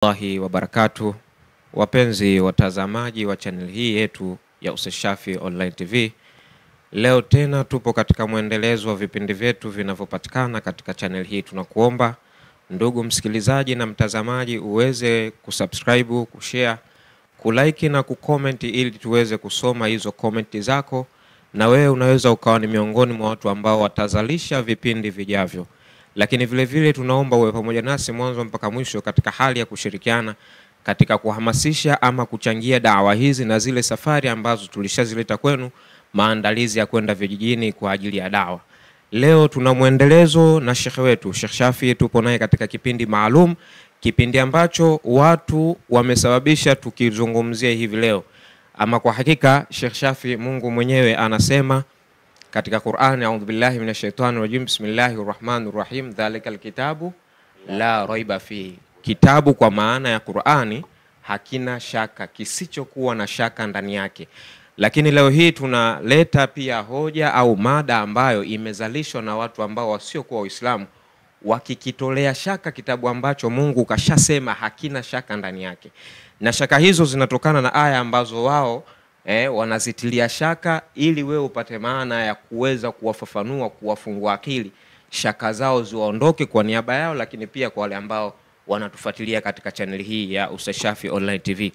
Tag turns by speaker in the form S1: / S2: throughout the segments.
S1: Allahi wa barakatuh. Wapenzi watazamaji wa channel hii yetu ya Ustadh Shafii Online TV, leo tena tupo katika mwendelezo wa vipindi vyetu vinavyopatikana katika channel hii. Tunakuomba ndugu msikilizaji na mtazamaji uweze kusubscribe, kushare, kulike na kucomment ili tuweze kusoma hizo comment zako, na wewe unaweza ukawa ni miongoni mwa watu ambao watazalisha vipindi vijavyo. Lakini vile vile tunaomba uwe pamoja nasi mwanzo mpaka mwisho katika hali ya kushirikiana katika kuhamasisha ama kuchangia dawa hizi na zile safari ambazo tulishazileta kwenu, maandalizi ya kwenda vijijini kwa ajili ya dawa. Leo tuna muendelezo na Sheikh wetu Sheikh Shafii. Tupo naye katika kipindi maalum, kipindi ambacho watu wamesababisha tukizungumzia hivi leo. Ama kwa hakika Sheikh Shafii, Mungu mwenyewe anasema katika Qur'ani, a'udhu billahi minash shaitani rajim, bismillahir rahmanir rahim, dhalikal kitabu la raiba fi. Kitabu kwa maana ya Qur'ani hakina shaka, kisichokuwa na shaka ndani yake. Lakini leo hii tunaleta pia hoja au mada ambayo imezalishwa na watu ambao wasiokuwa Waislamu, wakikitolea shaka kitabu ambacho Mungu kashasema hakina shaka ndani yake. Na shaka hizo zinatokana na aya ambazo wao wanazitilia shaka, ili wewe upate maana ya kuweza kuwafafanua, kuwafungua akili, shaka zao ziwaondoke kwa niaba yao, lakini pia kwa wale ambao wanatufuatilia katika channel hii ya Ustadh Shafii Online TV.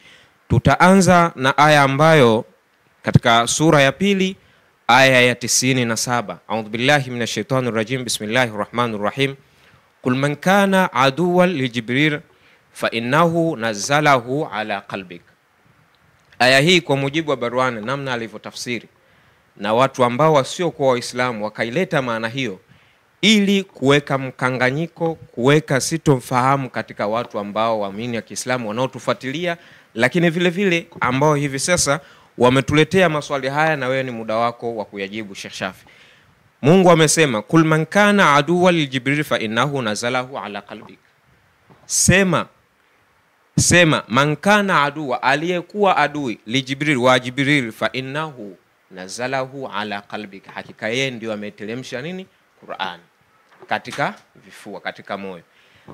S1: Tutaanza na aya ambayo katika sura ya pili, aya ya 97. A'udhu billahi minash shaitani rajim, bismillahir rahmanir rahim, kul man kana aduwwan li Jibril fa innahu nazzalahu ala qalbik. Aya hii kwa mujibu wa Barwani, namna alivyotafsiri na watu ambao wasio kwa Waislamu wakaileta maana hiyo ili kuweka mkanganyiko, kuweka sitomfahamu katika watu ambao waamini ya Kiislamu wanaotufuatilia, lakini vile vile ambao hivi sasa wametuletea maswali haya, na wewe ni muda wako wa kuyajibu. Sheikh Shafii, Mungu amesema kul man kana aduwwa li Jibril fa innahu nazalahu ala qalbik. Sema man kana aduwa, aliyekuwa adui, li Jibril, wa Jibril, fa innahu nazalahu ala qalbika, hakika yeye ndio ameteremsha nini? Qur'an katika vifua, katika moyo.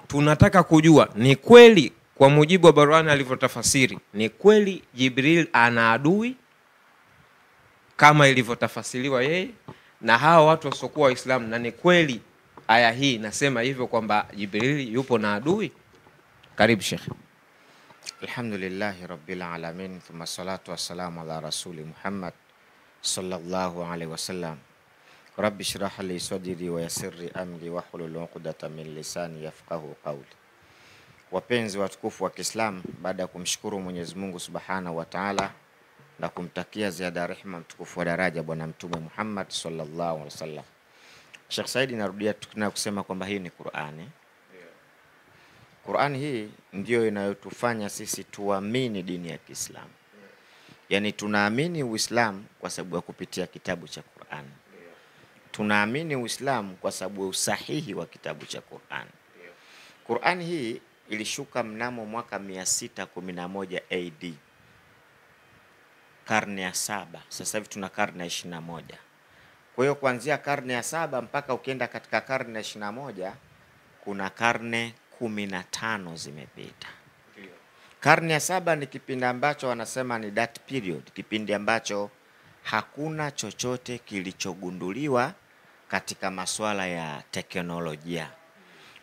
S1: Tunataka kujua ni kweli kwa mujibu wa Barwani alivyotafasiri, ni kweli Jibril ana adui kama ilivyotafasiriwa yeye na hawa watu wasiokuwa Waislamu, na ni kweli aya hii nasema hivyo kwamba Jibril yupo na adui? Karibu Sheikh.
S2: Alhamdulillahi rabbil alamin, thumma salatu wassalamu ala rasuli Muhammad sallallahu alaihi wasallam. Rabbi shrah li sadri wa yassir li amri wahlul 'uqdatam min lisani yafqahu qawli. Wapenzi watukufu wa Kiislamu, baada ya kumshukuru Mwenyezi Mungu Subhanahu wa Ta'ala na kumtakia ziada rehema mtukufu wa daraja bwana mtume Muhammad sallallahu alaihi wasallam, Sheikh Said, narudia kusema kwamba hii ni Qur'ani. Qur'ani hii ndio inayotufanya sisi tuamini dini ya Kiislamu. Yani tunaamini Uislamu kwa sababu ya kupitia kitabu cha Qur'an. Tunaamini Uislamu kwa sababu ya usahihi wa kitabu cha Qur'an. Qur'an hii ilishuka mnamo mwaka 611 AD, karne ya 7. Sasa hivi tuna karne ya 21. Kwa hiyo kuanzia karne ya 7 mpaka ukienda katika karne ya 21 kuna karne 15 zimepita. Karne ya 7 ni kipindi ambacho wanasema ni that period, kipindi ambacho hakuna chochote kilichogunduliwa katika masuala ya teknolojia.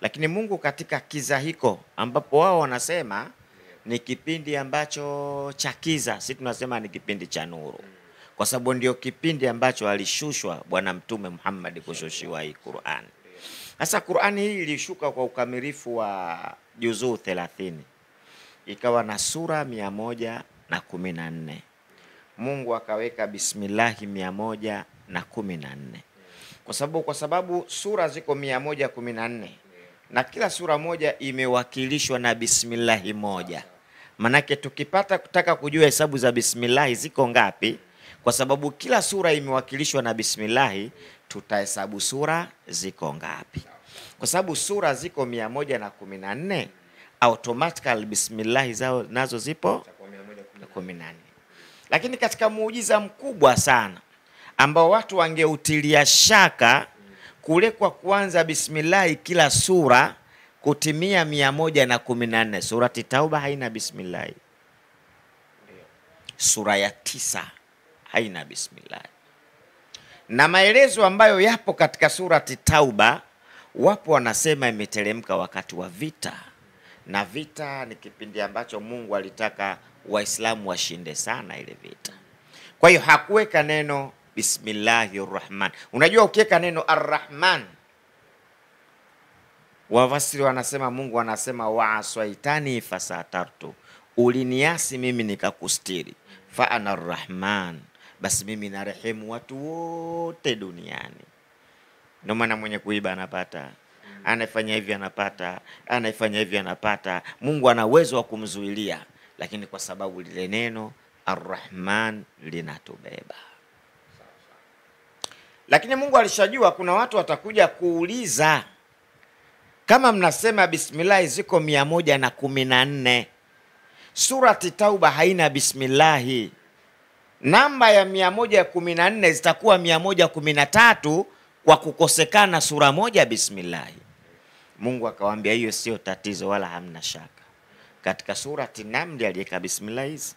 S2: Lakini Mungu katika kiza hiko, ambapo wao wanasema ni kipindi ambacho cha kiza, sisi tunasema ni kipindi cha nuru, kwa sababu ndio kipindi ambacho alishushwa bwana mtume Muhammad kushushiwa hii Qur'an. Sasa Qur'ani hii ilishuka kwa ukamilifu wa juzuu 30, ikawa na sura 114. Mungu akaweka bismillahi 114 kwa sababu sura ziko 114 na kila sura moja imewakilishwa na bismillahi moja. Manake tukipata kutaka kujua hesabu za bismillahi ziko ngapi, kwa sababu kila sura imewakilishwa na bismillahi, tutahesabu sura ziko ngapi. Kwa sababu sura ziko 114, automatically bismillahi zao nazo zipo 114. Lakini katika muujiza mkubwa sana ambao watu wangeutilia shaka kule kwa kuanza bismillahi kila sura kutimia 114. Surati Tauba haina bismillah. Sura ya 9 haina bismillah. Na maelezo ambayo yapo katika surati Tauba, wapo wanasema imeteremka wakati wa vita, na vita ni kipindi ambacho Mungu alitaka Waislamu washinde sana ile vita. Kwa hiyo hakuweka neno bismillahirrahman. Unajua ukiweka neno arrahman, wafasiri wanasema Mungu anasema waaswaitani fasatartu, uliniasi mimi nikakustiri, fa ana arrahman, basi mimi narehemu watu wote duniani. Ndio maana mwenye kuiba anapata, anafanya hivi anapata, anafanya hivi anapata. Mungu ana uwezo wa kumzuilia, lakini kwa sababu lile neno arrahman linatubeba. Lakini Mungu alishajua kuna watu watakuja kuuliza, kama mnasema bismillah ziko 114, surati Tauba haina bismillahi, namba ya 114 zitakuwa 113 kwa kukosekana sura moja bismillah. Mungu akawaambia hiyo sio tatizo wala hamna shaka. Katika surati Namli aliweka bismillah hizi.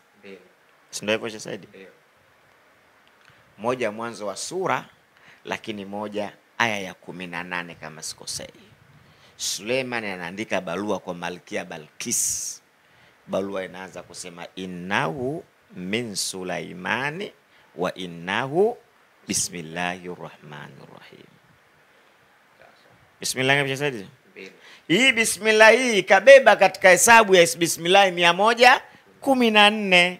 S2: Si ndio hivyo Said? Moja mwanzo wa sura, lakini moja aya ya 18 kama sikosei. Suleiman anaandika barua kwa Malkia Balkis. Barua inaanza kusema innahu min Sulaimani wa innahu bismillahirrahmanirrahim. Bismillah ngapi Said? Hii bismillah hii kabeba katika hesabu ya bismillah 114.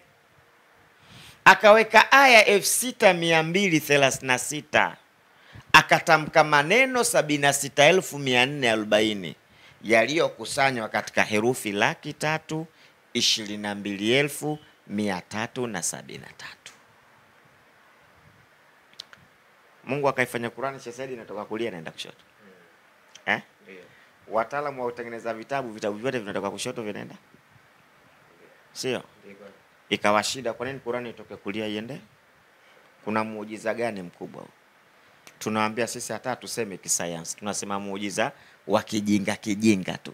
S2: Akaweka aya 6236, akatamka maneno 76440 yaliyokusanywa katika herufi 322,373. Mungu akaifanya Qur'ani Said inatoka kulia naenda kushoto. Wataalamu wa kutengeneza vitabu vyote vinatoka kushoto vinaenda. Sio? Ikawa shida, kwa nini Qur'ani itoke kulia iende? Kuna muujiza gani mkubwa? Tunawaambia sisi hata tuseme kisayansi, tunasema muujiza wa kijinga tu.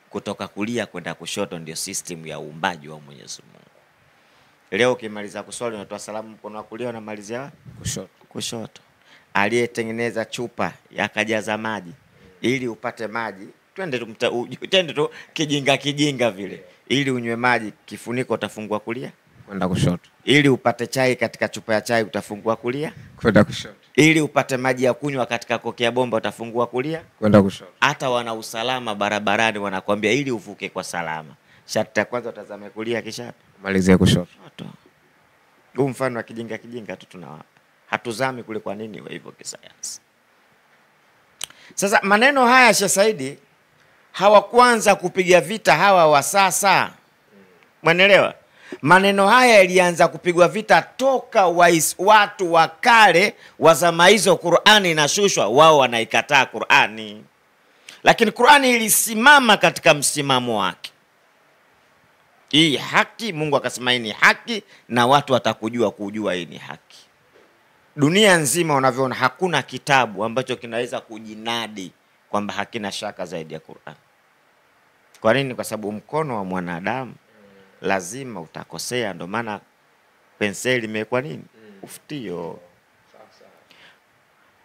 S2: Kutoka kulia kwenda kushoto ndio system ya uumbaji wa Mwenyezi Mungu. Leo ukimaliza kuswali unatoa salamu mkono wa kulia unamalizia kushoto. Aliyetengeneza chupa yakajaza maji ili upate maji, twende tu kijinga vile, ili unywe maji kifuniko utafungua kulia
S1: kwenda kushoto.
S2: Ili upate chai katika chupa ya chai utafungua kulia
S1: kwenda kushoto.
S2: Ili upate maji ya kunywa katika kokea bomba utafungua kulia kwenda kushoto. Hata wana usalama barabarani wanakuambia ili uvuke kwa salama, sharti ya kwanza utazame kulia kisha
S1: malizia kushoto.
S2: Huu mfano wa kijinga tu tunawapa. Hatuzami kule kwa nini wa hivyo kisayansi. Sasa maneno haya Sheikh Said hawakuanza kupiga vita hawa wa sasa. Mwanaelewa? Maneno haya yalianza kupigwa vita toka watu wa kale wa zama hizo. Qur'ani inashushwa, wao wanaikataa Qur'ani. Lakini Qur'ani ilisimama katika msimamo wake. Hii haki, Mungu akasema hii ni haki na watu watakujua hii ni haki. Dunia nzima unavyoona hakuna kitabu ambacho kinaweza kujinadi kwamba hakina shaka zaidi ya Qur'an. Kwa nini? Kwa sababu mkono wa mwanadamu lazima utakosea, ndio maana penseli imekuwa nini? Ufutio.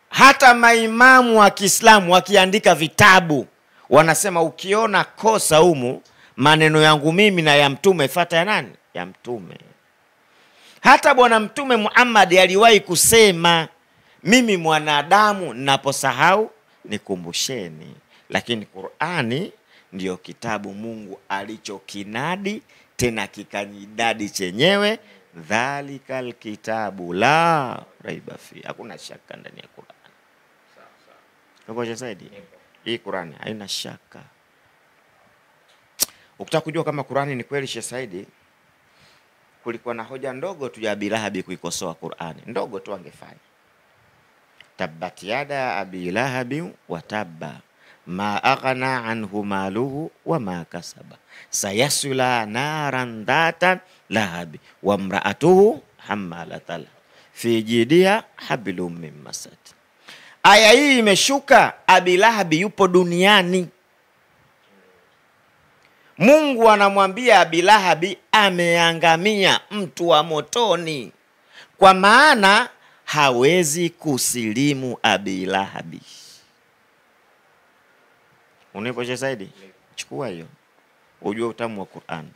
S2: Hata maimamu wa Kiislamu wakiandika vitabu wanasema ukiona kosa humu, maneno yangu mimi na ya mtume fuata ya nani? Ya mtume. Hata bwana Mtume Muhammad aliwahi kusema, mimi mwanadamu ninaposahau nikumbusheni. Lakini Qur'ani ndiyo kitabu Mungu alichokinadi, tena kikanyidadi chenyewe, dhalikal kitabu la raiba fi. Hakuna shaka ndani ya Qur'an. Ngoja zaidi. Hii Qur'ani haina shaka. Ukitaka kujua kama Qur'ani ni kweli Sheikh Said, kulikuwa na hoja ndogo tu ya Abi Lahab kuikosoa Qur'ani. Ndogo tu angefanya. Tabbat yada Abi Lahab wa tabba ma aghna anhu maluhu wa ma kasaba sayasula naran dhata lahab wa imra'atuhu hammalatal fi jidiha hablum min masad. Aya hii imeshuka, Abi Lahab yupo duniani. Mungu anamwambia Abi Lahabi ameangamia, mtu wa motoni, kwa maana hawezi kusilimu Abi Lahabi. Uniposhe Saidi? Chukua hiyo, ujue utamu wa Qur'an.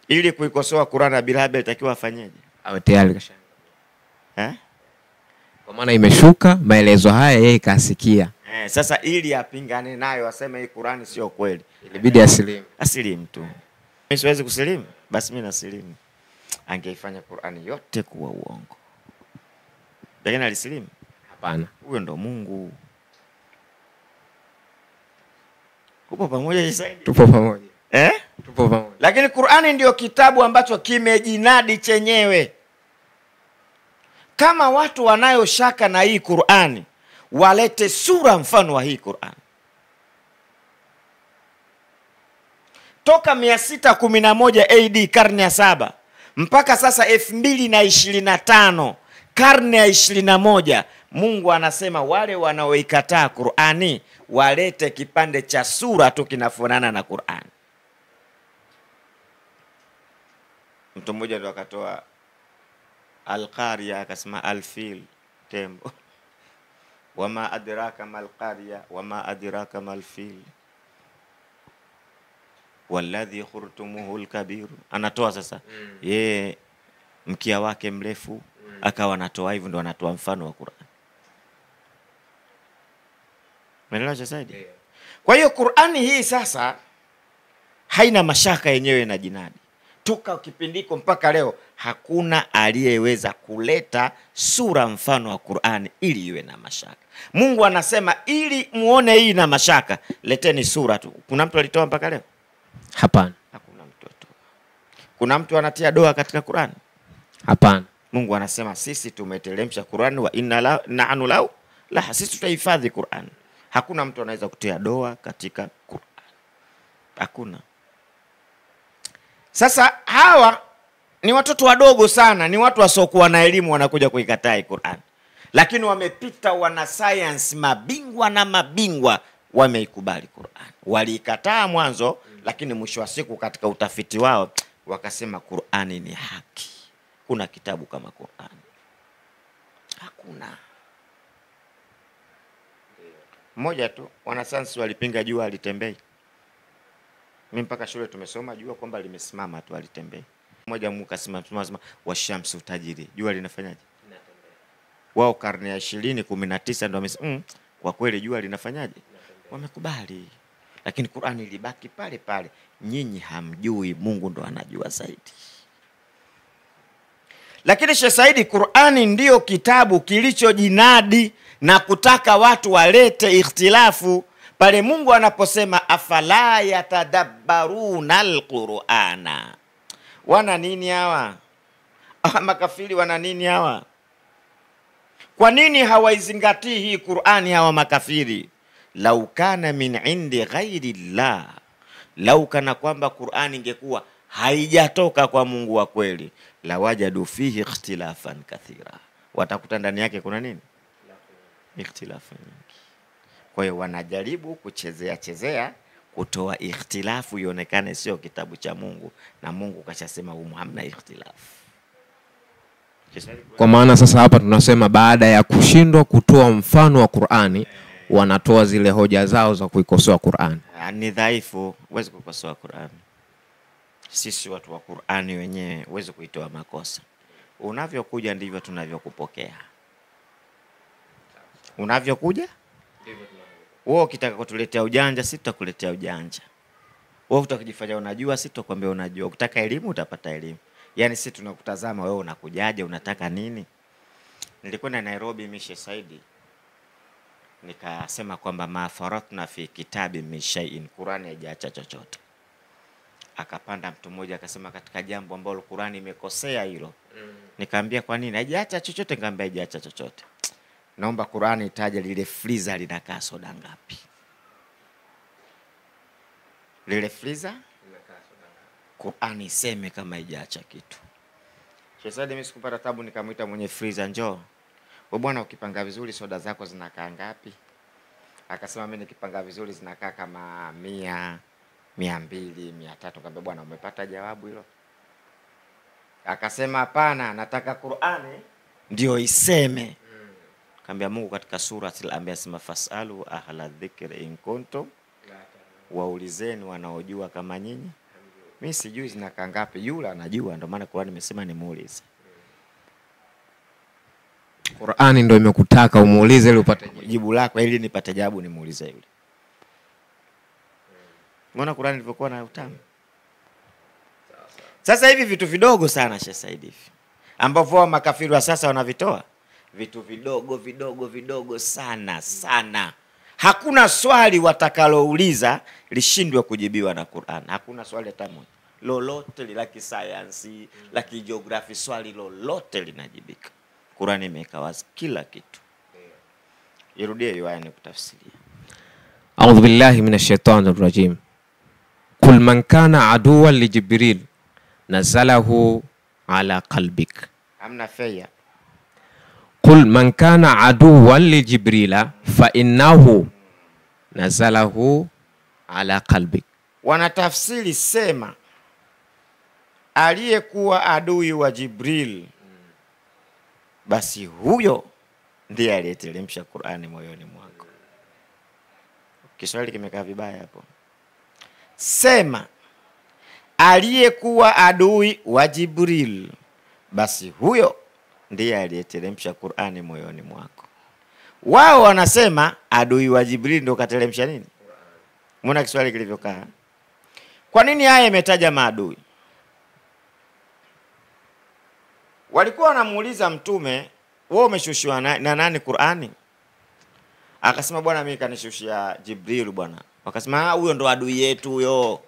S2: Ili kuikosoa Qur'an, Abi Lahabi alitakiwa afanyeje?
S1: Awe tayari kashanga. Kwa maana imeshuka maelezo haya, yeye kasikia.
S2: Sasa ili apingane nayo, aseme hii Qur'an sio kweli,
S1: ilibidi asilimu.
S2: Asilimu tu. Mimi siwezi kusilimu, basi mimi nasilimu. Angeifanya Qur'an yote kuwa uongo, lakini alisilimu?
S1: Hapana.
S2: Huyo ndo Mungu. Upo pamoja Saidi?
S1: Tupo pamoja.
S2: Tupo pamoja. Lakini Qur'ani ndio kitabu ambacho kimejinadi chenyewe. Kama watu wanayo shaka na hii Qur'ani, walete sura mfano wa hii Qur'ani. Toka 611 AD, karne ya 7, mpaka sasa 2025, karne ya 21, Mungu anasema wale wanaoikataa Qur'ani walete kipande cha sura tu kinafanana na Qur'ani. Mtu mmoja ndo akatoa Al-Qariya, akasema al-fil, tembo. Wama adraka mal-qariya, wama adraka mal-fil, walladhi khurtumuhu al-kabir. Anatoa sasa yeye mkia wake mrefu, akawa anatoa hivyo, ndo anatoa mfano wa Qur'an. Umeelewa Saidi? Kwa hiyo Qur'ani hii sasa haina mashaka, yenyewe na jinadi. Toka kipindiko mpaka leo hakuna aliyeweza kuleta sura mfano wa Qur'ani ili iwe na mashaka. Mungu anasema ili muone hii na mashaka, leteni sura tu. Kuna mtu alitoa mpaka leo?
S1: Hapana.
S2: Hakuna mtu atoa. Kuna mtu anatia doa katika Qur'ani?
S1: Hapana.
S2: Mungu anasema sisi tumeteremsha Qur'ani, wa inna nahnu lahu la, sisi tutahifadhi Qur'ani. Hakuna mtu anaweza kutia doa katika Qur'ani. Hakuna. Sasa hawa ni watoto wadogo sana, ni watu wasiokuwa na elimu, wanakuja kuikataa Qur'an. Lakini wamepita wana science, mabingwa na mabingwa, wameikubali Qur'an. Waliikataa mwanzo, lakini mwisho wa siku katika utafiti wao wakasema Qur'ani ni haki. Kuna kitabu kama Qur'an? Hakuna. Mmoja tu, wanasayansi walipinga jua alitembei. Mimi mpaka shule tumesoma jua kwamba limesimama tu, alitembei. Mmoja mkasema washamsu tajiri, jua linafanyaje? Linatembea. Wao karne ya 20 19 ndio wamesema kwa kweli jua linafanyaje? Wamekubali. Lakini Qur'ani ilibaki pale pale. Nyinyi hamjui, Mungu ndo anajua zaidi. Lakini Sheikh Saidi, Qur'ani ndio kitabu kilichojinadi na kutaka watu walete ikhtilafu. Pale Mungu anaposema afala yatadabbaruna al-Qur'ana. Wana nini hawa? Makafiri wana nini hawa? Kwa nini hawaizingatii hii Qur'ani hawa makafiri? Lau kana min indi ghairi Allah, lau kana kwamba Qur'ani ingekuwa haijatoka kwa Mungu wa kweli, la wajadu fihi ikhtilafan kathira, watakuta ndani yake kuna nini? Ikhtilafu nyingi. Kwa hiyo wanajaribu kuchezea kutoa ikhtilafu ionekane sio kitabu cha Mungu, na Mungu kashasema humu hamna ikhtilafu.
S1: Kwa maana sasa hapa tunasema baada ya kushindwa kutoa mfano wa Qur'ani, wanatoa zile hoja zao za kuikosoa Qur'ani.
S2: Ni dhaifu, huwezi kukosoa Qur'ani. Sisi watu wa Qur'ani wenyewe huwezi kuitoa makosa. Unavyokuja ndivyo tunavyokupokea. Unavyokuja wewe, ukitaka kutuletea ujanja sisi tutakuletea ujanja. Wewe utakijifanya unajua, sisi tutakwambia unajua. Ukitaka elimu utapata elimu. Yaani sisi tunakutazama wewe unakujaje, unataka nini? Nilikwenda Nairobi Sheikh Saidi, nikasema kwamba ma faratna fi kitabi min shay'in, Qur'ani haijaacha chochote. Akapanda mtu mmoja akasema katika jambo ambalo Qur'ani imekosea hilo. Nikamwambia kwa nini? Haijaacha chochote. Nikamwambia haijaacha chochote. Naomba Qur'ani itaje lile freezer linakaa soda ngapi? Lile freezer linakaa soda ngapi? Qur'ani iseme kama haijaacha kitu. Sheikh Said, mimi sikupata tabu, nikamuita mwenye freezer, njoo. Wewe bwana, ukipanga vizuri soda zako zinakaa ngapi? Akasema mimi nikipanga vizuri zinakaa kama 100, 200, 300. Kaambia bwana, umepata jawabu hilo? Akasema hapana, nataka Qur'ani ndio iseme. Kaambia Mungu katika surati al-Anbiya sema fasalu ahla dhikri in kuntum, waulizeni wanaojua kama nyinyi. Mimi sijui zinakaa ngapi, yule anajua, ndio maana Qur'ani imesema nimuulize.
S1: Qur'ani ndio imekutaka umuulize ili upate
S2: jibu lako, ili nipate jawabu nimuulize yule. Umeona Qur'ani ilivyokuwa na utamu? Sasa hivi vitu vidogo sana Sheikh Said hivi ambavyo makafiri wa sasa wanavitoa, vitu vidogo sana sana. Hakuna swali watakalouliza lishindwe kujibiwa na Qur'an. Hakuna swali hata moja. Lolote la kisayansi, la kijiografia, swali lolote linajibika. Qur'an imeweka wazi kila kitu. Irudie hiyo aya nikutafsiria.
S1: A'udhu billahi minash shaitanir rajim. Kul man kana aduwwan li Jibril nazalahu ala qalbik.
S2: Amna faya.
S1: Kul man kana aduwwan li Jibrila fa innahu nazalahu ala qalbik.
S2: Wanatafsiri sema aliyekuwa adui wa Jibril, basi huyo ndiye aliyeteremsha Qur'ani moyoni mwako. Kiswahili kimekaa vibaya hapo. Sema aliyekuwa adui wa Jibril, basi huyo ndiye aliyeteremsha Qur'ani moyoni mwako. Wao wanasema adui wa Jibril ndio kateremsha nini? Mbona Kiswahili kilivyokaa? Kwa nini haya imetaja maadui? Walikuwa wanamuuliza Mtume, wewe umeshushiwa na nani Qur'ani? Akasema bwana, mimi kanishushia Jibril bwana. Wakasema huyo ndo adui yetu huyo.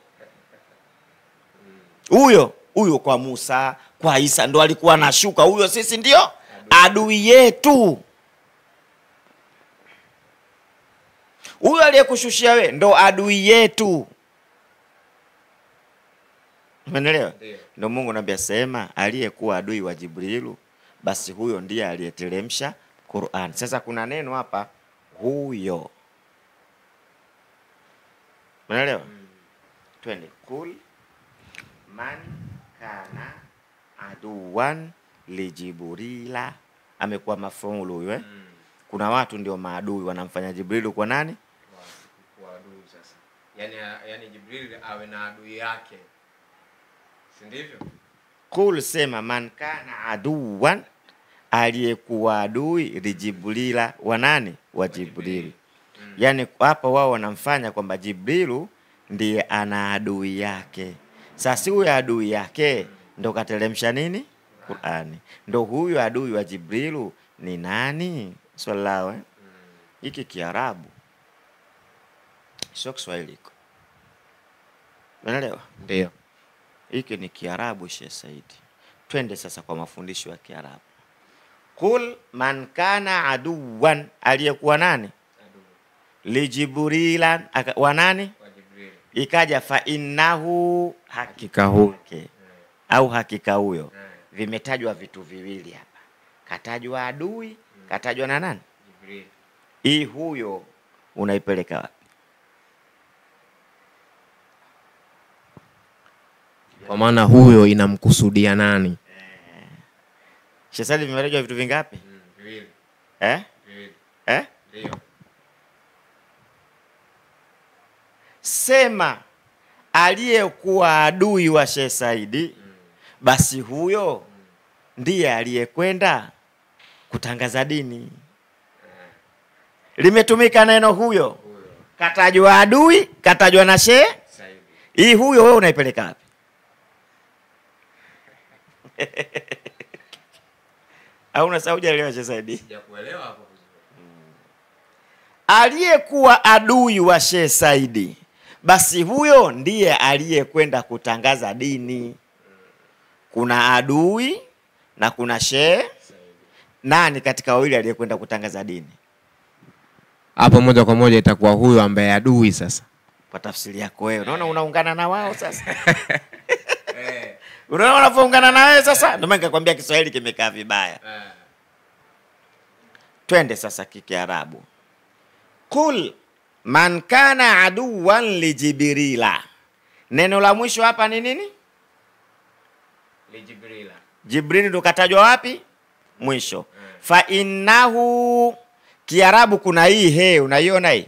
S2: Huyo kwa Musa, kwa Isa ndo alikuwa anashuka, huyo sisi ndio adui yetu. Huyo aliyekushushia we ndo adui yetu. Umeelewa? Ndio Mungu anambia sema aliyekuwa adui wa Jibrilu, basi huyo ndiye aliyeteremsha Qur'an. Sasa kuna neno hapa huyo. Umeelewa? Twende. Kul man kana aduwan li Jibrila. Amekuwa mafaulu huyo Kuna watu ndio maadui wanamfanya Jibrilu kwa nani?
S1: Kwa adui sasa. Yani Jibril awe na adui yake. Si ndivyo?
S2: Kul sema man kana aduwan, aliyekuwa adui li Jibrila wa nani? Wa Jibril. Yani hapa wao wanamfanya kwamba Jibrilu ndiye ana adui yake. Sasa huyo adui yake ndo kateremsha nini? Qur'ani. Ndo huyo adui wa Jibrilu ni nani? Swali lao hiki Kiarabu sio Kiswahili. Unaelewa?
S1: Ndio.
S2: Hiki ni Kiarabu Sheikh Said. Twende sasa kwa mafundisho ya Kiarabu. Kul man kana aduwan, aliyekuwa nani? Li Jibrila wa nani?
S1: Wa Jibril.
S2: Ikaja fa innahu, hakika huyo au hakika huyo. Vimetajwa vitu viwili hapa. Katajwa adui, katajwa na nani?
S1: Jibril.
S2: Hii huyo unaipeleka wapi?
S1: Kwa maana huyo inamkusudia nani?
S2: Sheikh Said, vimetajwa vitu vingapi?
S1: Viwili.
S2: Viwili.
S1: Ndio.
S2: Sema aliyekuwa adui wa Sheikh Said, basi huyo ndiye aliyekwenda kutangaza dini. Limetumika neno huyo. Katajwa adui, katajwa na Sheikh Said. Hii huyo wewe unaipeleka wapi? Au unasaudia leo Sheikh Said?
S1: Sijakuelewa hapo vizuri.
S2: Aliyekuwa adui wa Sheikh Said, basi huyo ndiye aliyekwenda kutangaza dini. Kuna adui na kuna Sheikh. Nani katika wawili aliyekwenda kutangaza dini?
S1: Hapo moja kwa moja itakuwa huyo ambaye adui sasa.
S2: Kwa tafsiri yako wewe. Unaona unaungana na wao sasa. Unaona unapoungana na wewe sasa? Ndio maana nikakwambia Kiswahili kimekaa vibaya. Twende sasa Kiarabu. Kul man kana aduwan li Jibrila, Neno la mwisho hapa ni nini?
S1: Jibril.
S2: Jibril ndo katajwa wapi? Mwisho. Fa innahu, Kiarabu kuna hii he, unaiona hii?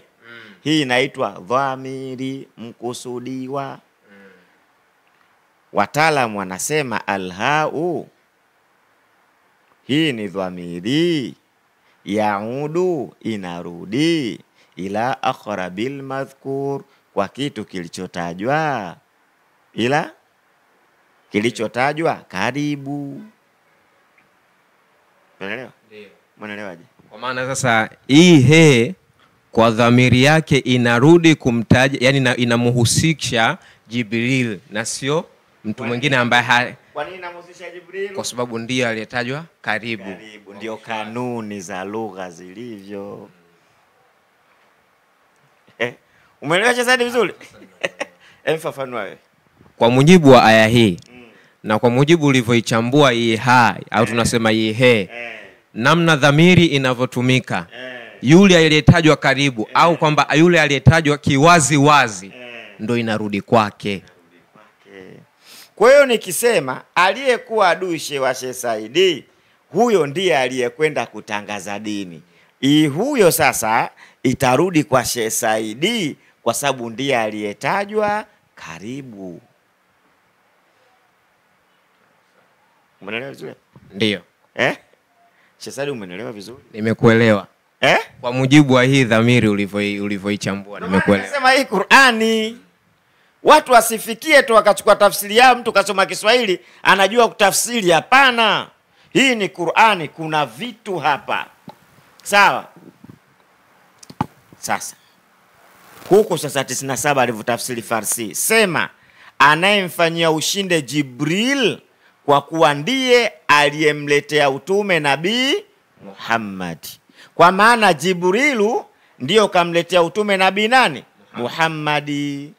S2: Hii inaitwa dhamiri mkusudiwa. Wataalamu wanasema alhau, hii ni dhamiri yaudu, inarudi ila aqrabil madhkur, kwa kitu kilichotajwa, ila kilichotajwa karibu. Unaelewa?
S1: Ndio.
S2: Unaelewaje?
S1: Kwa maana sasa hii he kwa dhamiri yake inarudi kumtaja, yani inamhusisha Jibril na sio mtu mwingine ambaye
S2: Kwa nini inamhusisha Jibril?
S1: Kwa sababu ndiye aliyetajwa karibu.
S2: Karibu ndio kanuni za lugha zilivyo. Umeelewa Chezadi vizuri? Emfafanua wewe.
S1: Kwa mujibu wa aya hii na kwa mujibu ulivyoichambua hii ha au tunasema hii he, namna dhamiri inavyotumika, yule aliyetajwa karibu au kwamba yule aliyetajwa kiwazi wazi ndo inarudi kwake.
S2: Kwa hiyo nikisema aliyekuwa adui wa Sheikh Saidi, huyo ndiye aliyekwenda kutangaza dini. Huyo sasa itarudi kwa Sheikh Saidi kwa sababu ndiye aliyetajwa karibu. Umeelewa vizuri?
S1: Ndio.
S2: Sheikh Saidi, umeelewa vizuri?
S1: Nimekuelewa. Kwa mujibu wa hii dhamiri ulivyoichambua nimekuelewa.
S2: Nasema hii Qur'ani, watu wasifikie tu wakachukua tafsiri yao, mtu kasoma Kiswahili anajua kutafsiri. Hapana, hii ni Qur'ani, kuna vitu hapa. Sawa? Sasa huko sasa 97 alivyotafsiri Farsi, sema anayemfanyia ushinde Jibril kwa kuwa ndiye aliyemletea utume Nabii Muhammad. Kwa maana Jibrilu ndiyo kamletea utume Nabii nani? Muhammadi.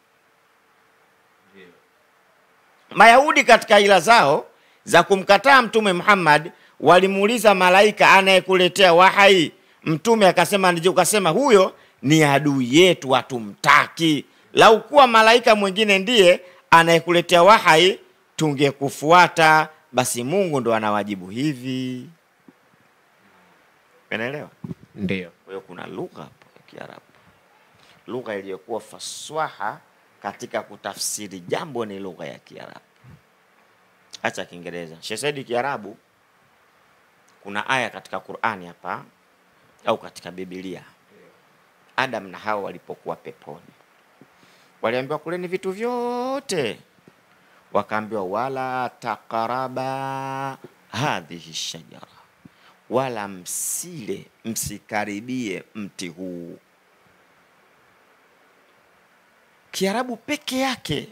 S2: Mayahudi katika ila zao za kumkataa mtume Muhammad walimuuliza malaika anayekuletea wahai, mtume akasema nije, ukasema huyo ni adui yetu, hatumtaki. Lau kuwa malaika mwingine ndiye anayekuletea wahai tungekufuata. Basi Mungu ndo anawajibu hivi. Unaelewa?
S1: Ndio.
S2: Kwa hiyo kuna lugha hapo ya Kiarabu, lugha iliyokuwa faswaha katika kutafsiri jambo ni lugha ya Kiarabu. Acha Kiingereza. Sheikh Said, Kiarabu kuna aya katika Qur'ani hapa au katika Biblia. Adam na Hawa walipokuwa peponi, waliambiwa kuleni vitu vyote, wakaambiwa wala taqaraba hadhihi shajara, wala msikaribie mti huu. Kiarabu peke yake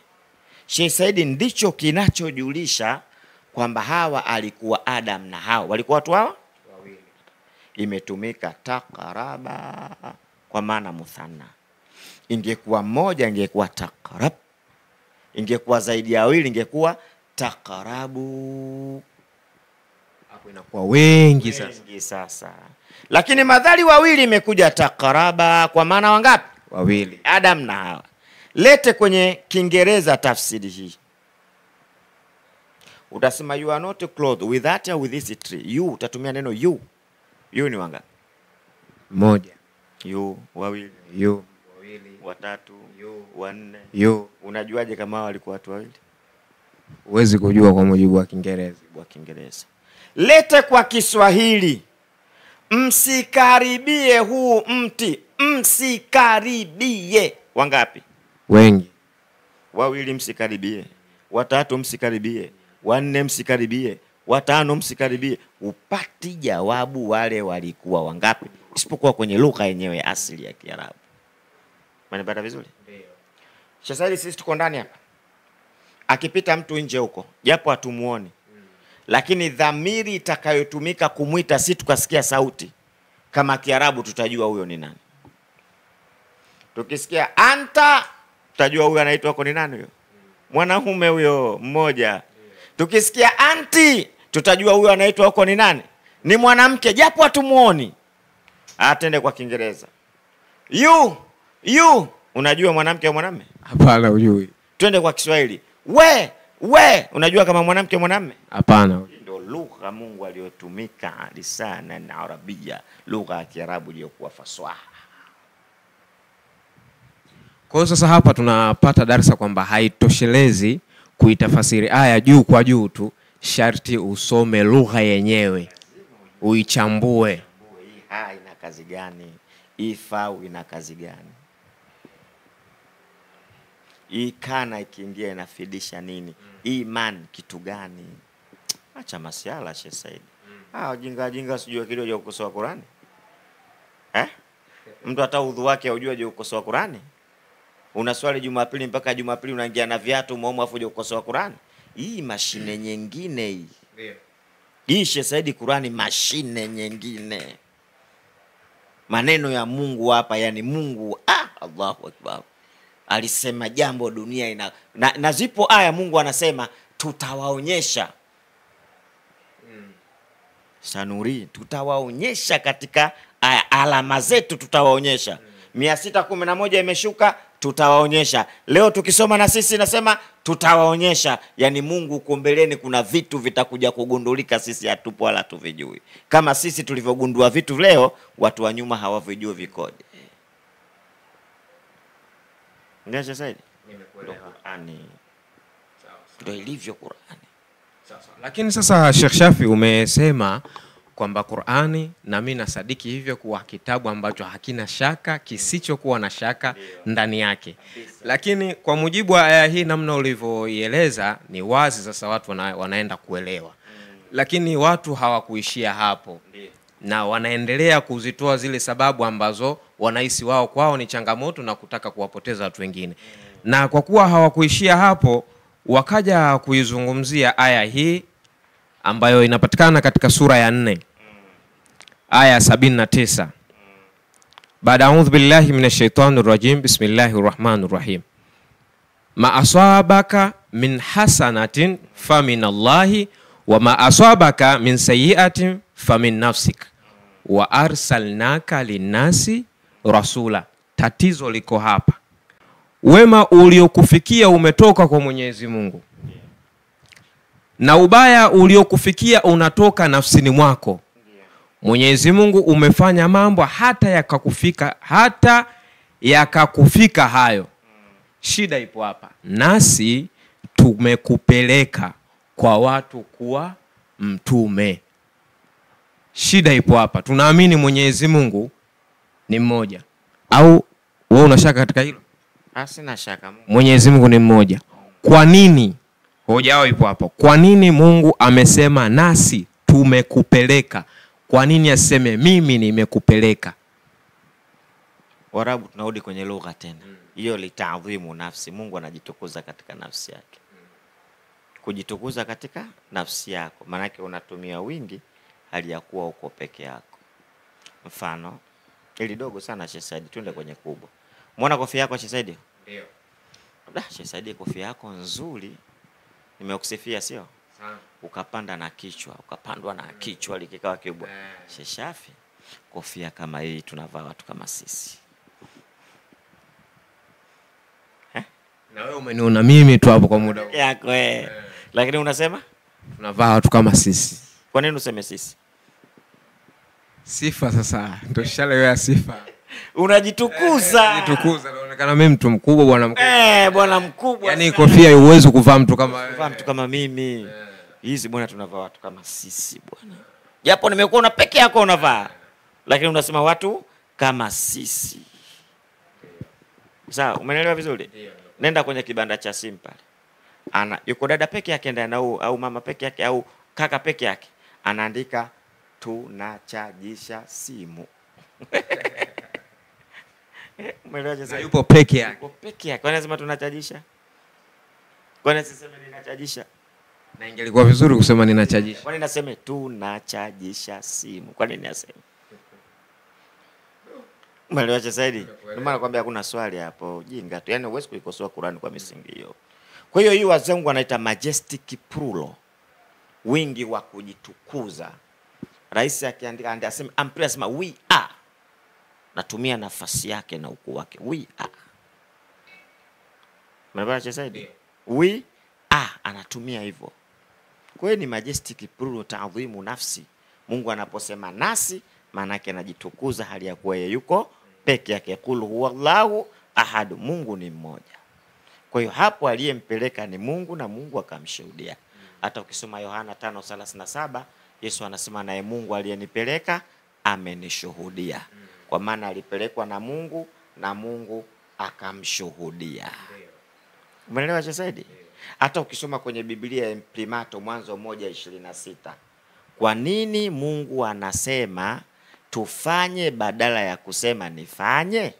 S2: Sheikh Said ndicho kinachojulisha kwamba hawa alikuwa Adam na Hawa walikuwa watu hawa wawili. Imetumika taqaraba kwa maana muthanna. Ingekuwa moja ingekuwa taqarab, ingekuwa zaidi ya wawili ingekuwa taqarabu.
S1: Hapo inakuwa wengi
S2: sasa. Lakini madhali wawili imekuja taqaraba kwa maana wangapi?
S1: Wawili.
S2: Adam na Hawa. Lete kwenye Kiingereza tafsiri hii. Utasema you are not clothed with that or with this tree. You utatumia neno you. You ni wangapi?
S1: Moja.
S2: You wawili.
S1: You wawili.
S2: Watatu. You wanne.
S1: You.
S2: Unajuaje kama walikuwa watu wawili?
S1: Huwezi kujua kwa mujibu wa Kiingereza.
S2: Lete kwa Kiswahili. Msikaribie huu mti. Msikaribie. Wangapi?
S1: Wengi.
S2: Wawili msikaribie. Watatu msikaribie. Wanne msikaribie. Watano msikaribie. Upati jawabu wale walikuwa wangapi? Isipokuwa kwenye lugha yenyewe asili ya Kiarabu. Manipata vizuri?
S1: Ndio.
S2: Sasa sisi tuko ndani hapa. Akipita mtu nje huko, japo hatumuoni. Lakini dhamiri itakayotumika kumuita, si tukasikia sauti kama Kiarabu, tutajua huyo ni nani. Tukisikia anta, tutajua huyo anaitwa kwa ni nani huyo? Mwanamume huyo mmoja. Tukisikia anti, tutajua huyo anaitwa huko ni nani? Ni mwanamke, japo hatumuoni. Atende kwa Kiingereza. You, unajua mwanamke au mwanamume?
S1: Hapana, hujui.
S2: Twende kwa Kiswahili. We, unajua kama mwanamke mwanamume?
S1: Hapana.
S2: Ndio lugha Mungu aliyotumika lisana na Arabia, lugha ya Kiarabu iliyokuwa faswaha.
S1: Kwa hiyo sasa hapa tunapata darasa kwamba haitoshelezi kuitafasiri aya juu kwa juu tu, sharti usome lugha yenyewe, uichambue.
S2: Hii ha ina kazi gani? Hii fa ina kazi gani? Hii kana ikiingia inafidisha nini? Hii man kitu gani? Acha masiala Sheikh Said. Jinga sijui kidogo je ukosoa Qur'ani? Mtu hata udhu wake hujua je ukosoa Qur'ani? Unaswali Jumapili mpaka Jumapili unaingia na viatu muomo afu je ukosoa Qur'ani? Hii mashine nyingine hii. Ndio. Hii Sheikh Said Qur'ani mashine nyingine. Maneno ya Mungu hapa, yani Mungu Allahu Akbar. Alisema jambo dunia na zipo aya Mungu anasema tutawaonyesha. Sanuri tutawaonyesha katika alama zetu tutawaonyesha. 611 imeshuka tutawaonyesha. Leo tukisoma na sisi nasema tutawaonyesha. Yani Mungu uko mbeleni kuna vitu vitakuja kugundulika sisi hatupo wala tuvijui. Kama sisi tulivyogundua vitu leo, watu wa nyuma hawavijui vikoje. Ndio sasa Qur'ani. Ndio ilivyo Qur'ani.
S1: Lakini sasa Sheikh Shafi umesema kwamba Qur'ani, na mimi nasadiki hivyo, kuwa kitabu ambacho hakina shaka, kisichokuwa na shaka ndani yake. Lakini kwa mujibu wa aya hii namna ulivyoieleza ni wazi sasa watu wanaenda kuelewa. Lakini watu hawakuishia hapo. Na wanaendelea kuzitoa zile sababu ambazo wanahisi wao kwao ni changamoto na kutaka kuwapoteza watu wengine. Na kwa kuwa hawakuishia hapo, wakaja kuizungumzia aya hii ambayo inapatikana katika sura ya 4 aya 79. Baada a'udhu billahi minash shaitanir rajim, bismillahir rahmanir rahim. Ma asabaka min hasanatin faminallahi wa ma asabaka min sayyi'atin famin nafsik wa arsalnaka linnasi rasula. Tatizo liko hapa. Wema uliokufikia umetoka kwa Mwenyezi Mungu, na ubaya uliokufikia unatoka nafsini mwako. Mwenyezi Mungu umefanya mambo hata yakakufika hayo. Shida ipo hapa. Nasi tumekupeleka kwa watu kuwa mtume. Shida ipo hapa. Tunaamini Mwenyezi Mungu ni mmoja. Au wewe unashaka katika hilo?
S2: Sina shaka.
S1: Mwenyezi Mungu ni mmoja. Kwa nini? Hoja yao ipo hapo. Kwa nini Mungu amesema nasi tumekupeleka? Kwa nini aseme mimi nimekupeleka?
S2: Warabu tunarudi kwenye lugha tena. Hiyo litaadhimu nafsi. Mungu anajitukuza katika nafsi yake. Kujitukuza katika nafsi yako maana yake unatumia wingi hali ya kuwa uko peke yako. Mfano, ili dogo sana Sheikh Said, twende kwenye kubwa. Muona kofia yako Sheikh Said? Ndio. Sheikh Said, kofia yako nzuri. Nimekusifia sio? Sana. Ukapanda na kichwa, ukapandwa na kichwa likikawa kibwa. Sheikh Shafi, kofia kama hii tunavaa watu kama sisi.
S1: Na wewe umeniona mimi tu hapo kwa muda
S2: yako lakini unasema
S1: tunavaa watu kama sisi.
S2: Kwa nini useme sisi?
S1: Sifa sasa ndio shale wewe sifa.
S2: Unajitukuza.
S1: Unajitukuza, unaonekana mimi mtu mkubwa, bwana mkubwa.
S2: Bwana mkubwa.
S1: Yaani kofia uwezo kuvaa mtu kama wewe.
S2: Kuvaa mtu kama mimi. Hizi bwana tunavaa watu kama sisi bwana. Japo nimekuona peke yako unavaa. Lakini unasema watu kama sisi. Sawa, umeelewa vizuri? Nenda kwenye kibanda cha Simple. Yuko dada peke yake ndani au mama peke yake au kaka peke yake. Anaandika tunachajisha simu. Umeelewa sasa?
S1: Yupo peke yake.
S2: Yupo peke yake. Kwa nini nasema tunachajisha? Kwa nini siseme ninachajisha?
S1: Na ingelikuwa vizuri kusema ninachajisha.
S2: Kwa nini naseme tunachajisha simu? Kwa nini nasema? Umeelewa Said? Ndio maana nakwambia hakuna swali hapo, jinga tu. Yaani huwezi kuikosoa Qur'an kwa misingi hiyo. Kwa hiyo hii wazungu wanaita majestic plural. Wingi wa kujitukuza. Rais akiandika anasema ampresema we are. Natumia nafasi yake na ukuu wake. We are. Umeelewa Sheikh Said? We anatumia hivyo. Kwa hiyo ni majestic plural, ta'dhimu nafsi. Mungu anaposema nasi, maana yake anajitukuza hali ya kuwa yeye yuko peke yake. Qul huwallahu ahad, Mungu ni mmoja. Kwa hiyo hapo aliyempeleka ni Mungu na Mungu akamshuhudia. Hata ukisoma Yohana 5:37, Yesu anasema naye Mungu aliyenipeleka amenishuhudia. Kwa maana alipelekwa na Mungu na Mungu akamshuhudia. Umeelewa Sheikh Said? Hata ukisoma kwenye Biblia Imprimato Mwanzo 1:26, kwa nini Mungu anasema tufanye badala ya kusema nifanye?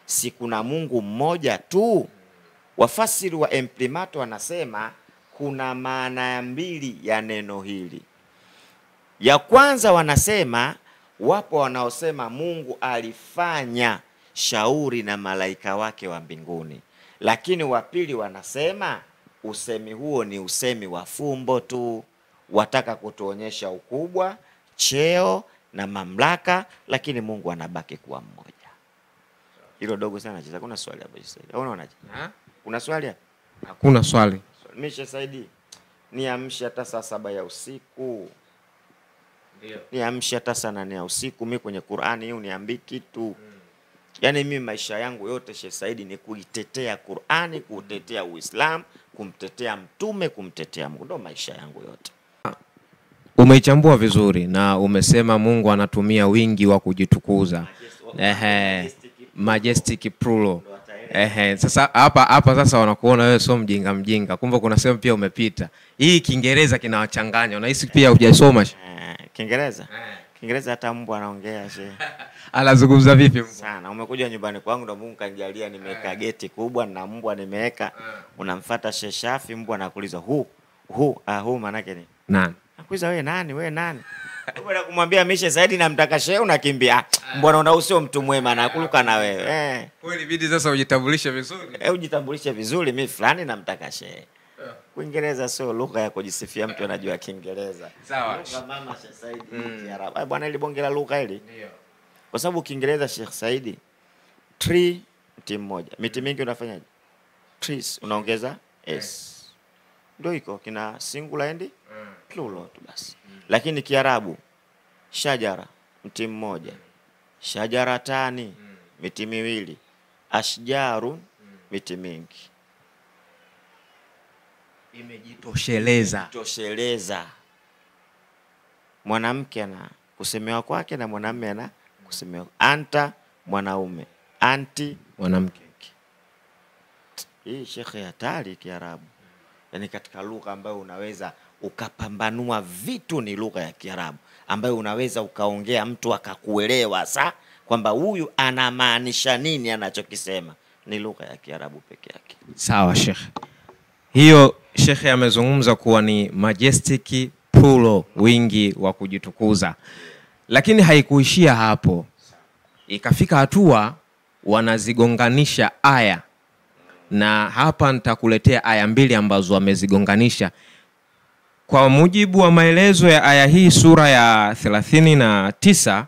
S2: Si kuna Mungu mmoja tu? Wafasiri wa Imprimato wanasema kuna maana mbili ya neno hili. Ya kwanza wanasema, wapo wanaosema Mungu alifanya shauri na malaika wake wa mbinguni. Lakini wa pili wanasema usemi huo ni usemi wa fumbo tu, wataka kutuonyesha ukubwa, cheo na mamlaka, lakini Mungu anabaki kuwa mmoja. Hilo dogo sana Sheikh. Kuna swali hapo Sheikh? Unaonaje? Kuna swali hapa?
S1: Hakuna swali.
S2: Mimi Sheikh Said, niamshe hata saa 7 ya usiku. Ndio. Niamshe hata saa 8 ya usiku, mimi kwenye Qur'ani hiyo uniambii kitu. Yaani mimi maisha yangu yote Sheikh Said ni kuitetea Qur'ani, kutetea Uislamu, kumtetea mtume, kumtetea Mungu. Ndio maisha yangu yote.
S1: Umeichambua vizuri na umesema Mungu anatumia wingi wa kujitukuza. Majestic plural. Sasa hapa sasa wanakuona wewe sio mjinga. Kumbe kuna sehemu pia umepita. Hii Kiingereza kinawachanganya. Unahisi pia hujasoma
S2: Kiingereza? Kiingereza hata mbwa anaongea Sheikh.
S1: Anazungumza vipi mbwa?
S2: Sana. Umekuja nyumbani kwangu ndo Mungu kanijalia nimeweka geti kubwa na mbwa nimeweka. Unamfuata Sheikh Shafi, mbwa anakuuliza who maana yake ni
S1: nani?
S2: Nakuuliza wewe nani? Wewe nani? Wewe kumwambia Mishe Said namtaka Sheikh unakimbia. Mbona una usio mtu mwema na kuluka na wewe.
S1: Wewe ilibidi sasa ujitambulishe vizuri.
S2: Ujitambulishe vizuri, mimi fulani namtaka Sheikh. Kiingereza sio lugha ya kujisifia, mtu anajua Kiingereza.
S1: Sawa.
S2: Lugha mama Sheikh Said ni Kiarabu. Bwana ile bonge la lugha hili. Ndio. Kwa sababu Kiingereza Sheikh Said, tree mti mmoja. Miti mingi unafanyaje? Trees unaongeza s. Ndio iko kina singular and plural tu basi. Lakini Kiarabu shajara mti mmoja. Shajaratani miti miwili. Ashjaru miti mingi. Imejitosheleza. Mwanamke ana kusemewa kwake na mwanamume ana kusemewa. Anta mwanaume, anti
S1: mwanamke.
S2: Hii Sheikh hatari Kiarabu. Yaani katika lugha ambayo unaweza ukapambanua vitu ni lugha ya Kiarabu ambayo unaweza ukaongea mtu akakuelewa kwamba huyu anamaanisha nini anachokisema, ni lugha ya Kiarabu peke yake.
S1: Sawa Sheikh. Hiyo Sheikh amezungumza kuwa ni majestic plural, wingi wa kujitukuza. Lakini haikuishia hapo. Ikafika hatua wanazigonganisha aya. Na hapa nitakuletea aya mbili ambazo wamezigonganisha. Kwa mujibu wa maelezo ya aya hii, sura ya 39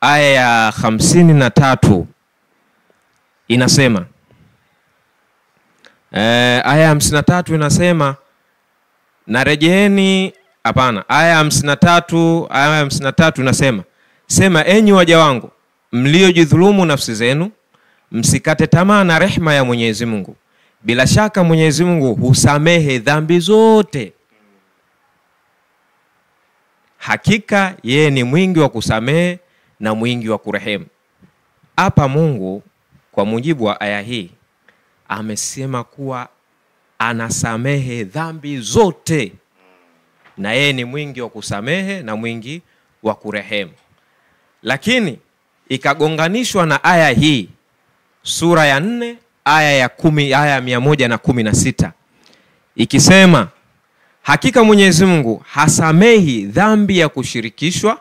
S1: aya ya 53 inasema, aya ya 53 inasema narejeeni, hapana, aya ya 53 inasema, sema enyi waja wangu mliojidhulumu nafsi zenu, msikate tamaa na rehema ya Mwenyezi Mungu. Bila shaka Mwenyezi Mungu husamehe dhambi zote. Hakika yeye ni mwingi wa kusamehe na mwingi wa kurehemu. Hapa Mungu kwa mujibu wa aya hii amesema kuwa anasamehe dhambi zote na yeye ni mwingi wa kusamehe na mwingi wa kurehemu. Lakini ikagonganishwa na aya hii sura ya 4 aya ya 116 ikisema, hakika Mwenyezi Mungu hasamehi dhambi ya kushirikishwa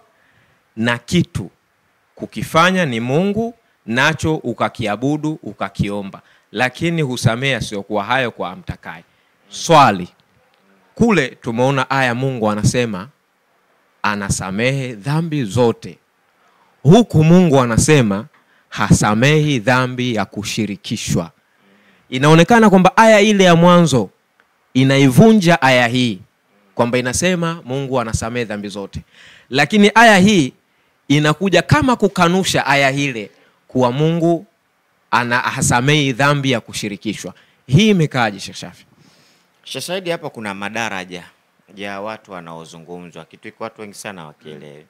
S1: na kitu kukifanya ni Mungu nacho ukakiabudu ukakiomba, lakini husamehe asiokuwa hayo kwa amtakaye. Swali, kule tumeona aya Mungu anasema anasamehe dhambi zote, huku Mungu anasema hasamehi dhambi ya kushirikishwa. Inaonekana kwamba aya ile ya mwanzo inaivunja aya hii, kwamba inasema Mungu anasamehe dhambi zote, lakini aya hii inakuja kama kukanusha aya ile kuwa Mungu hasamehi dhambi ya kushirikishwa. Hii imekaaje Sheikh Shafi?
S2: Sheikh Said, hapa kuna madaraja ya watu wanaozungumzwa, kitu iko watu wengi sana wakielewe.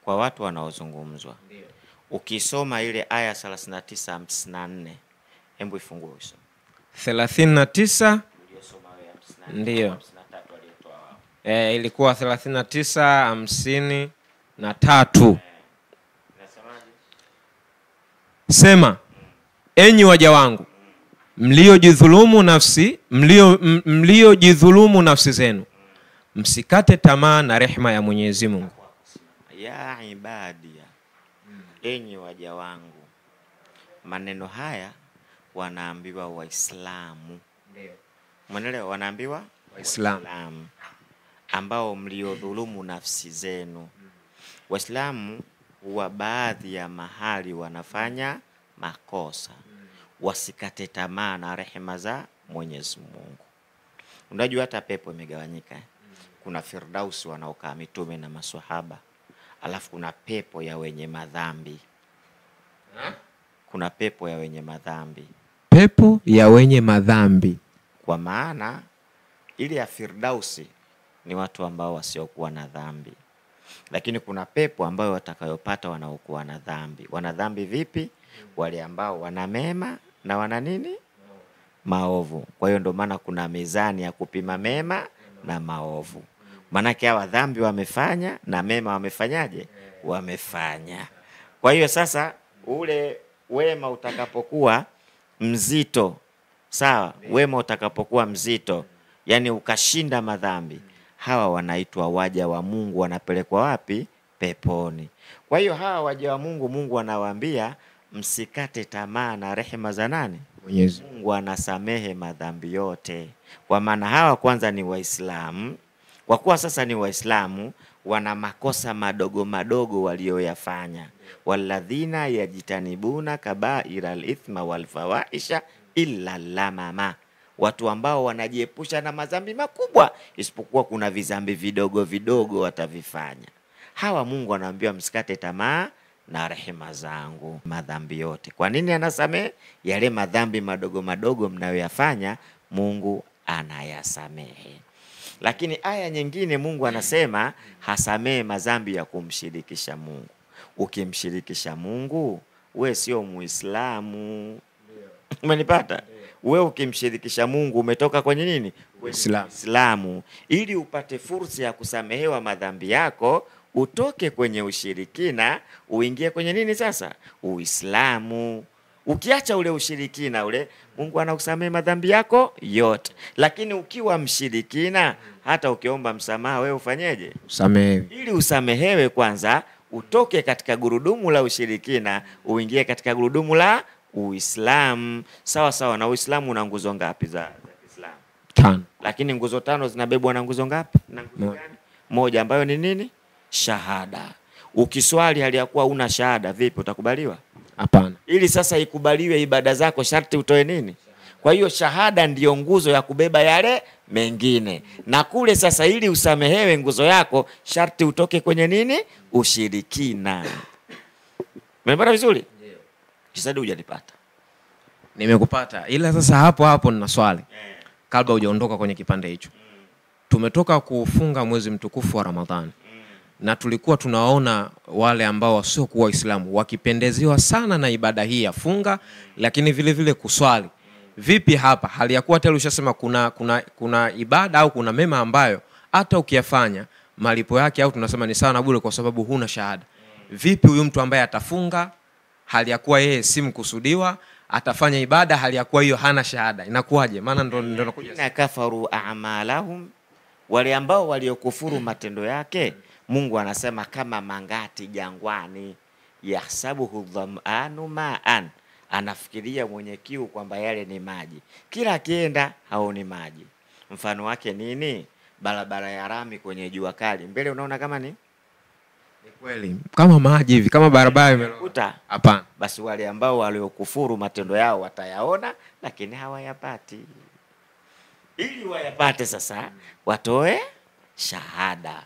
S2: Kwa watu wanaozungumzwa, ukisoma ile aya 39:54, hebu ifungue usome
S1: 39 ndio ilikuwa 39:53. Sema, enyi waja wangu mliojidhulumu nafsi zenu, msikate tamaa na rehema ya Mwenyezi Mungu.
S2: Ya ibadia, enyi waja wangu. Maneno haya wanaambiwa Waislamu. Ndio. Mwenelewa, wanaambiwa Waislamu ambao mliodhulumu nafsi zenu. Waislamu huwa baadhi ya mahali wanafanya makosa, wasikate tamaa na rehema za Mwenyezi Mungu. Unajua hata pepo imegawanyika. Kuna Firdausi wanaokaa mitume na maswahaba, alafu kuna pepo ya wenye madhambi. Kuna pepo ya wenye madhambi.
S1: Pepo ya wenye madhambi.
S2: Kwa maana ile ya Firdausi ni watu ambao wasiokuwa na dhambi. Lakini kuna pepo ambayo watakayopata wanaokuwa na dhambi. Wana dhambi vipi? Wale ambao wana mema na wana nini? Maovu. Kwa hiyo ndio maana kuna mizani ya kupima mema na maovu. Manake hawa dhambi wamefanya na mema wamefanyaje? Wamefanya. Kwa hiyo sasa ule wema utakapokuwa mzito, sawa? Wema utakapokuwa mzito, yani ukashinda madhambi, hawa wanaitwa waja wa Mungu, wanapelekwa wapi? Peponi. Kwa hiyo hawa waja wa Mungu, Mungu anawaambia msikate tamaa na rehema za nani?
S1: Mwenyezi
S2: Mungu anasamehe madhambi yote. Kwa maana hawa kwanza ni Waislamu. Kwa kuwa sasa ni Waislamu, wana makosa madogo madogo walioyafanya. Walladhina yajitanibuna kabaira al-ithma wal fawahisha illa lamama. Watu ambao wanajiepusha na madhambi makubwa, isipokuwa kuna vizambi vidogo vidogo watavifanya. Hawa Mungu anaambia msikate tamaa na rehema zangu madhambi yote. Kwa nini anasamehe? Yale madhambi madogo madogo mnayoyafanya, Mungu anayasamehe. Lakini aya nyingine Mungu anasema hasamehe madhambi ya kumshirikisha Mungu. Ukimshirikisha Mungu, we sio Muislamu. Umenipata? We ukimshirikisha Mungu umetoka kwenye nini? Uislamu. Ili upate fursa ya kusamehewa madhambi yako, utoke kwenye ushirikina, uingie kwenye nini sasa? Uislamu. Ukiacha ule ushirikina ule, Mungu anakusamehe madhambi yako yote. Lakini ukiwa mshirikina, hata ukiomba msamaha wewe ufanyeje?
S1: Usamehewe.
S2: Ili usamehewe kwanza, utoke katika gurudumu la ushirikina, uingie katika gurudumu la Uislamu. Sawa sawa, na Uislamu una nguzo ngapi za Islam?
S1: 5.
S2: Lakini nguzo 5 zinabebwa na nguzo ngapi? Na nguzo gani? Moja ambayo ni nini? Shahada. Ukiswali hali ya kuwa una shahada, vipi utakubaliwa?
S1: Hapana.
S2: Ili sasa ikubaliwe ibada zako sharti utoe nini? Kwa hiyo shahada ndiyo nguzo ya kubeba yale mengine. Na kule sasa ili usamehewe nguzo yako sharti utoke kwenye nini? Ushirikina. Umepata vizuri? Ndio. Kisadi hujanipata.
S1: Nimekupata. Ila sasa hapo nina swali. Kabla hujaondoka kwenye kipande hicho. Tumetoka kufunga mwezi mtukufu wa Ramadhani. Na tulikuwa tunaona wale ambao wasio kuwa Waislamu wakipendezewa sana na ibada hii ya funga, lakini vile vile kuswali. Vipi hapa? Hali ya kuwa tayari ushasema kuna ibada au kuna mema ambayo hata ukiyafanya malipo yake au tunasema ni sawa na bure kwa sababu huna shahada. Vipi huyu mtu ambaye atafunga hali ya kuwa yeye si mkusudiwa, atafanya ibada hali ya kuwa hiyo hana shahada? Inakuwaje? Maana ndio nakuja.
S2: Na kafaru a'malahum, wale ambao waliokufuru matendo yake, Mungu anasema kama mangati jangwani, yahsabuhu dham'anu ma'an, anafikiria mwenye kiu kwamba yale ni maji, kila akienda haoni maji. Mfano wake nini? Barabara ya rami kwenye jua kali, mbele unaona kama ni
S1: Ni kweli. Kama maji hivi, kama barabara imeloa. Hapana.
S2: Basi wale ambao waliokufuru matendo yao watayaona, lakini hawayapati. Ili wayapate sasa, watoe shahada.